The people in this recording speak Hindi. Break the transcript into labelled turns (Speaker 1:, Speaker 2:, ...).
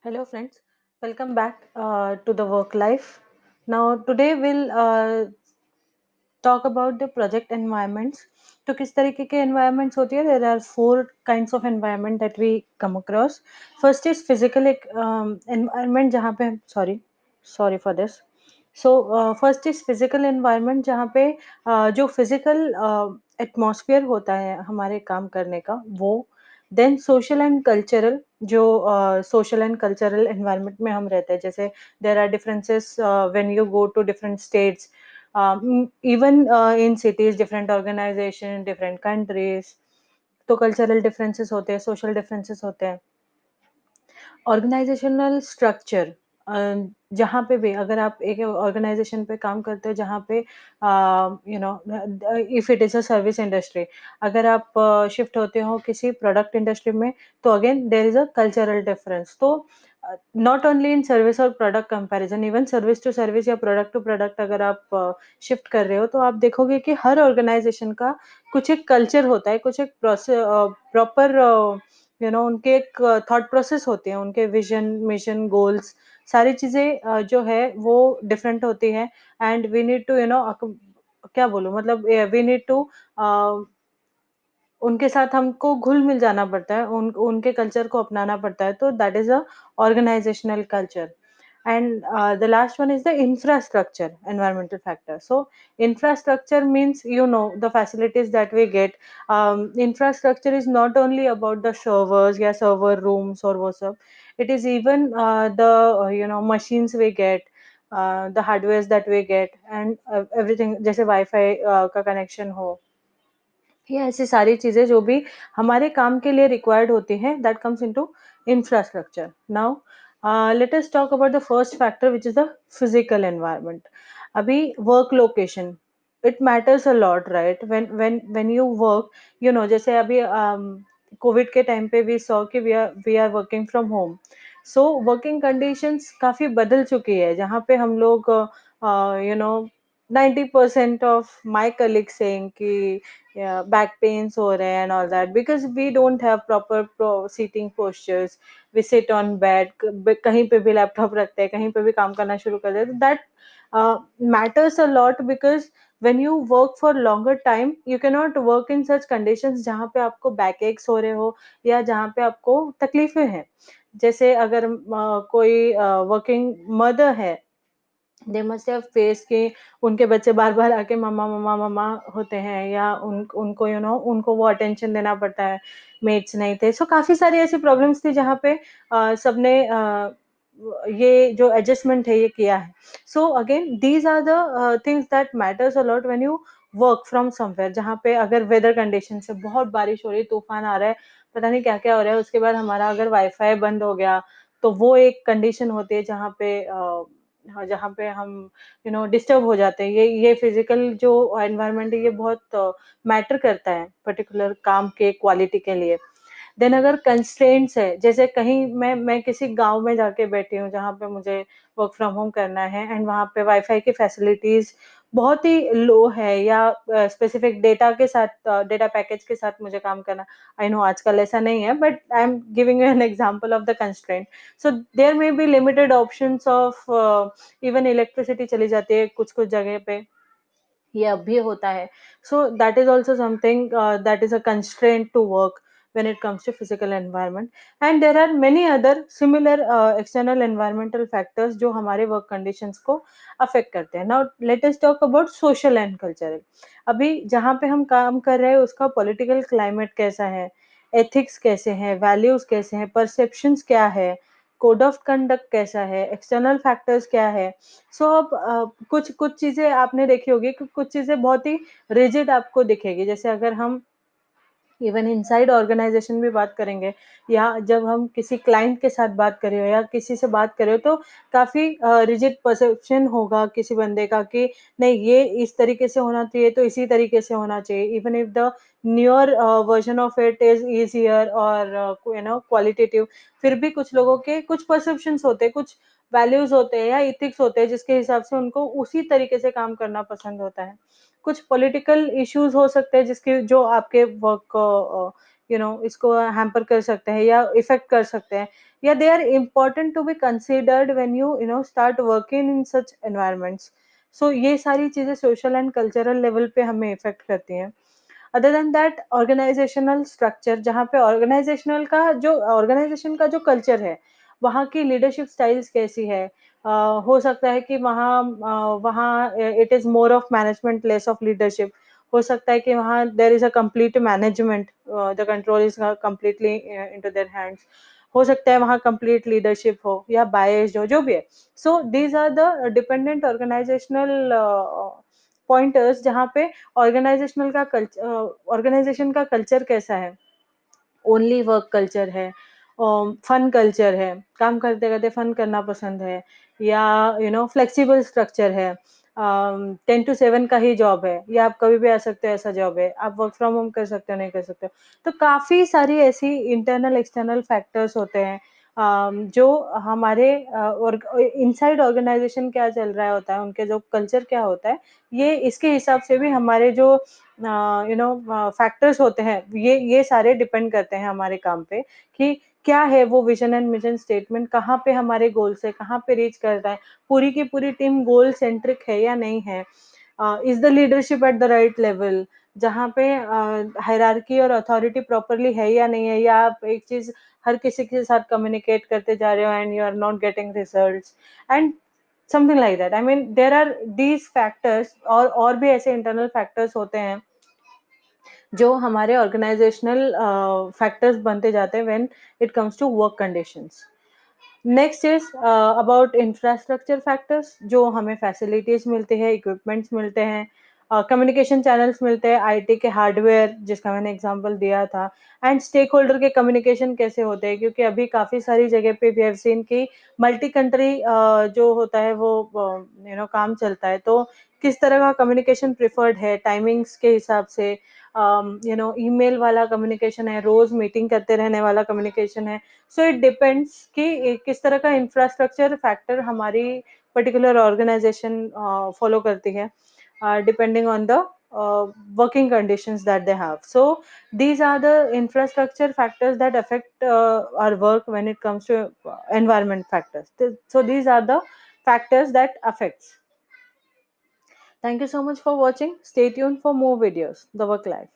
Speaker 1: Hello, friends. Welcome back to the work life. Now, today we'll talk about the project environments. तो किस तरीके के environments होती है? There are four kinds of environment that we come across. First is physical environment जहाँ पे sorry for this. So first is physical environment जहाँ पे जो physical atmosphere होता है हमारे काम करने का वो देन सोशल एंड कल्चरल जो सोशल एंड कल्चरल एनवायरनमेंट में हम रहते हैं जैसे there are differences when you go to different states even in cities different organisation different countries तो कल्चरल डिफरेंसेस होते हैं सोशल डिफरेंसेस होते हैं ऑर्गेनाइजेशनल स्ट्रक्चर जहाँ पे भी अगर आप एक ऑर्गेनाइजेशन पे काम करते हो जहाँ पे you know if it is a service industry अगर आप शिफ्ट होते हो किसी प्रोडक्ट इंडस्ट्री में तो again there is a cultural difference तो नॉट ओनली इन सर्विस और product comparison even service to service या प्रोडक्ट टू प्रोडक्ट अगर आप शिफ्ट कर रहे हो तो आप देखोगे कि हर ऑर्गेनाइजेशन का कुछ एक कल्चर होता है कुछ एक प्रॉपर उनके एक थॉट प्रोसेस होते हैं, उनके विज़न, मिशन, गोल्स सारी चीज़ें जो है वो डिफरेंट होती हैं एंड वी नीड टू क्या बोलूँ मतलब वी नीड टू अ, उनके साथ हमको घुल-मिल जाना पड़ता है, उनके कल्चर को अपनाना पड़ता है, तो that is a organizational culture. And the last one is the infrastructure environmental factor. So infrastructure means the facilities that we get. Infrastructure is not only about the servers, yeah, server rooms or what's up. It is even the machines we get, the hardwares that we get, and everything. जैसे Wi-Fi का connection हो ये ऐसी सारी चीज़ें जो भी हमारे काम के लिए रिक्वायर्ड होती हैं that comes into infrastructure. Now let us talk about the first factor which is the physical environment. अभी work location it matters a lot right when you work जैसे अभी कोविड के टाइम पे वी सॉ कि we are working from home. So working conditions काफ़ी बदल चुकी है जहाँ पे हम लोग you know 90% of my colleagues saying कि बैक पेन्स हो रहे हैं and all that because we don't have proper seating postures. We sit on bed कहीं पे भी लैपटॉप रखते हैं कहीं पे भी काम करना शुरू कर देते हैं. That matters a lot because when you work for longer time you can not work in such conditions जहाँ पे आपको बैक एक्स हो रहे हो या जहाँ पे आपको तकलीफें हैं. जैसे अगर कोई वर्किंग मदर है दे मस्ट हैव फेस कि उनके बच्चे बार-बार आके मम्मा, मम्मा, मम्मा होते हैं या उनको उनको वो अटेंशन देना पड़ता है, मेट्स नहीं थे. सो काफ़ी सारी ऐसी प्रॉब्लम्स थी जहाँ पे सबने ये जो एडजस्टमेंट है ये किया है. So again these are the things that matters a lot when you work from somewhere जहाँ पे अगर वेदर कंडीशन से बहुत बारिश हो रही है, तूफान आ रहा है, पता नहीं क्या-क्या हो रहा है, उसके बाद हमारा अगर वाई-फाई बंद हो गया, तो वो एक कंडीशन होती है जहाँ पे हाँ, जहाँ पे हम डिस्टर्ब हो जाते हैं. ये फिज़िकल जो एनवायरनमेंट है ये बहुत मैटर करता है पर्टिकुलर काम के क्वालिटी के लिए. देन अगर कंस्ट्रेंट्स है, जैसे कहीं मैं किसी गाँव में जाके बैठी हूँ जहाँ पे मुझे वर्क फ्रॉम होम करना है एंड वहाँ पे वाई-फाई की फैसिलिटीज़ बहुत ही लो है या स्पेसिफिक डेटा पैकेज के साथ मुझे काम करना. आई नो आजकल ऐसा नहीं है but I am giving you an example of the constraint. So there may be limited options of even electricity चली जाती है कुछ-कुछ जगह पे. ये अब भी होता है. So that is also something that is a constraint to work when it comes to physical environment. And there are many other similar external environmental factors जो हमारे work conditions को affect करते हैं. Now let us talk about social and cultural. अभी जहाँ पे हम काम कर रहे हैं उसका political climate कैसा है, ethics कैसे हैं, values कैसे हैं, perceptions क्या है, कोड ऑफ कंडक्ट कैसा है, एक्सटर्नल फैक्टर्स क्या है. सो अब कुछ कुछ चीज़ें आपने देखी होगी कि कुछ चीज़ें बहुत ही रिजिड आपको दिखेगी. जैसे अगर हम इवन इनसाइड ऑर्गेनाइजेशन भी बात करेंगे या जब हम किसी क्लाइंट के साथ बात कर रहे हो या किसी से बात कर रहे हो तो काफ़ी रिजिड परसेप्शन होगा किसी बंदे का कि नहीं ये इस तरीके से होना चाहिए तो इसी तरीके से होना चाहिए even if the newer version of it is easier और क्वालिटेटिव. फिर भी कुछ लोगों के कुछ परसेप्शंस होते हैं कुछ वैल्यूज होते हैं या इथिक्स होते हैं जिसके हिसाब से उनको उसी तरीके से काम करना पसंद होता है. कुछ पॉलिटिकल इश्यूज हो सकते हैं जिसके जो आपके वर्क को इसको हैम्पर कर सकते हैं या इफ़ेक्ट कर सकते हैं, या they are important to be considered when start working in such environments. So ये सारी चीज़ें सोशल एंड कल्चरल लेवल पे हमें इफ़ेक्ट करती हैं। Other than that organisational structure, जहाँ पे ऑर्गेनाइजेशन का जो कल्चर है, वहाँ की लीडरशिप स्टाइल्स कैसी है। हो सकता है कि वहाँ it is more of management, less of leadership. हो सकता है कि वहाँ there is a complete management, the control is completely into their hands. हो सकता है वहाँ कंप्लीट लीडरशिप हो या बायस्ड हो, जो भी है। So these are the dependent organisational pointers, जहाँ पे ऑर्गेनाइजेशन का कल्चर कैसा है। ओनली वर्क कल्चर है, फन कल्चर है, काम करते करते फन करना पसंद है, या फ्लेक्सिबल स्ट्रक्चर है, 10 to 7 का ही जॉब है, या आप कभी भी आ सकते हो, ऐसा जॉब है, आप वर्क फ्रॉम होम कर सकते हो, नहीं कर सकते हो। तो काफ़ी सारी ऐसी इंटरनल एक्सटर्नल फैक्टर्स होते हैं, जो हमारे और इनसाइड ऑर्गेनाइजेशन क्या चल रहा होता है, उनके जो कल्चर क्या होता है, ये इसके हिसाब से भी हमारे जो फैक्टर्स होते हैं, ये सारे डिपेंड करते हैं हमारे काम पे, कि क्या है वो विजन एंड मिशन स्टेटमेंट, कहाँ पे हमारे गोल्स है, कहाँ पे रीच कर रहा है, पूरी की पूरी टीम गोल सेंट्रिक है या नहीं है, is the leadership at the right level, जहाँ पे हायरार्की और अथॉरिटी प्रॉपरली है या नहीं है, या आप एक चीज हर किसी के साथ कम्युनिकेट करते जा रहे हो and you are not getting results, and something like that. I mean there are these factors, और भी ऐसे इंटरनल फैक्टर्स होते हैं जो हमारे ऑर्गेनाइजेशनल फैक्टर्स बनते जाते हैं when it comes to work conditions. Next is about infrastructure factors, जो हमें फैसिलिटीज मिलती है, इक्विपमेंट्स मिलते हैं, कम्युनिकेशन चैनल्स मिलते हैं, आईटी के हार्डवेयर जिसका मैंने एग्जांपल दिया था, एंड स्टेक होल्डर के कम्युनिकेशन कैसे होते हैं, क्योंकि अभी काफ़ी सारी जगह पे वी हैव सीन कि मल्टी कंट्री जो होता है वो काम चलता है, तो किस तरह का कम्युनिकेशन प्रिफर्ड है टाइमिंग्स के हिसाब से, ईमेल वाला कम्युनिकेशन है, रोज मीटिंग करते रहने वाला कम्युनिकेशन है। सो इट डिपेंड्स कि किस तरह का इंफ्रास्ट्रक्चर फैक्टर हमारी पर्टिकुलर ऑर्गेनाइजेशन फॉलो करती है, depending on the working conditions that they have. So these are the infrastructure factors that affect our work when it comes to environment factors. So these are the factors that affects. Thank you so much for watching. Stay tuned for more videos. The Work Life.